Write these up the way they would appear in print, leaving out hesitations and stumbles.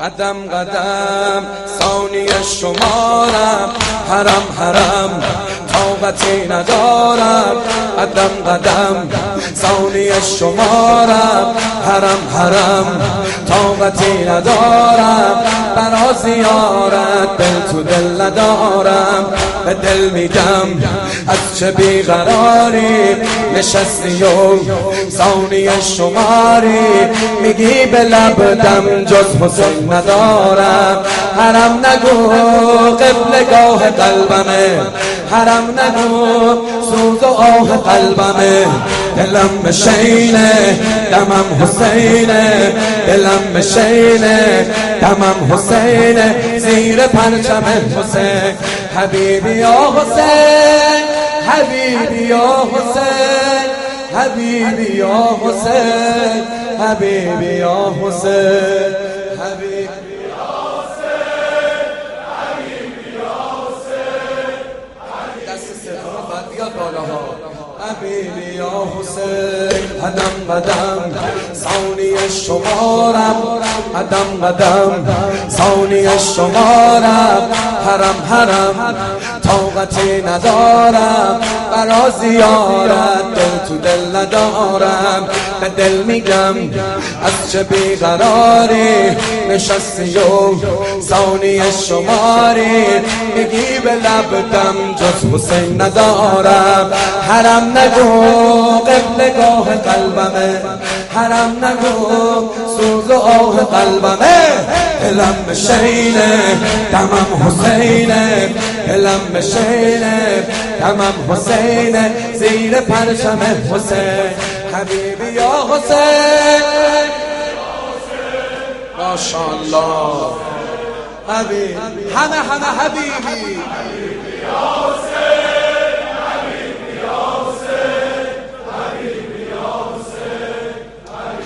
قدم قدم ثانی شمارم، حرم حرم طاقتی ندارم. قدم قدم ثانی شمارم، حرم حرم طاقتی ندارم. برا زیارت دل تو دل ندارم. به دل میگم از چه بیقراری نشستی و ثانی شماری، میگی به لب دم جز حسین ندارم. حرم نگو قبلگاه قلبمه، حرم نگو سوز و آه قلبمه. دلم مشینه دمم حسینه، دلم مشینه دمم حسینه. زیر پرچم حسین حبیبی یا حسین، حبیبی یا حسین، حبیبی یا حسین، حبیبی یا حسین، حبیبی یا حسین، حبیبی یا حسین. دست سفر بعد بیاد بالاها. حبیبی یا حسین. قدم قدم ثانی شمارم، قدم قدم ثانی شمارم. حرم حرم طاقتی ندارم. برا زیارت دل تو دل ندارم. به دل میگم از چه بیقراری نشستی و ثانی شماری، میگی به لب دم جز حسین ندارم. حرم نگو قبلگاه قلبمه، حرم نگو سوز و آه قلبمه. دلم مشینه دمم حسینه، دلم مشینه دمم حسینه. زیر پرچم حسین حبیبی یا حسین. ماشاءالله حبیبی، همه حبیبی یا حسین، حبیبی یا حسین، حبیبی یا حسین،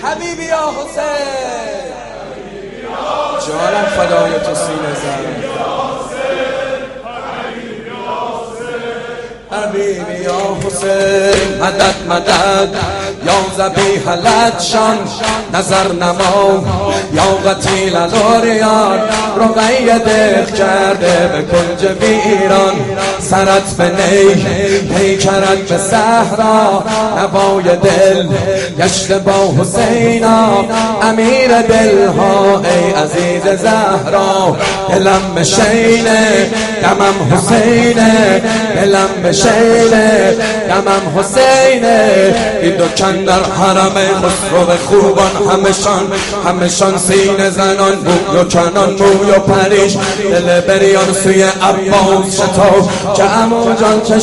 حبیبی یا حسین. جانم فدای تو سینه زن. حبیبی یا حسین. مدد مدد یا ذبیح لدشان، نظر نما یا قتیل الاریان. رقیه دق کرده به کنج ویران، سرت به نی پیکرت به صحرا. نوای دل گشته با حسینا، امیر دلها ای عزیز زهرا. دلم مشینه دمم حسینه، دلم مشینه دمم حسینه. این دکن در حرم خسرو خوبان، همشان سینه زنان، بوی و کنان موی و پریش. دل بریان سوی عباس شتاب که عمو جان چه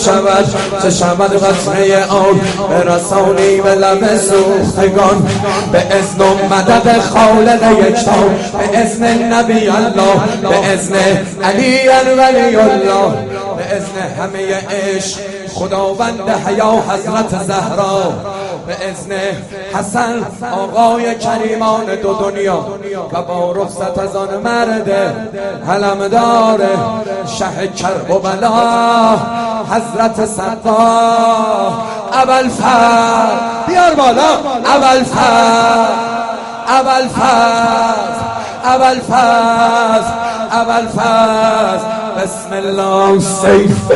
شود قطره آن. برسانی به لب سوختگان به اذن و مدد خالق یکتا، به اذن نبی الله، به اذن علی ولی الله، به اذن همه عشق خداوند حیا حضرت زهرا، به اذن حسن آقای کریمان دو دنیا و با رخصت از آن مرد علمدار شه کرب و بلا حضرت سقا ابوالفضل. بیار بالا ابوالفضل، ابوالفضل، ابوالفضل، ابوالفضل. بسم الله. سیف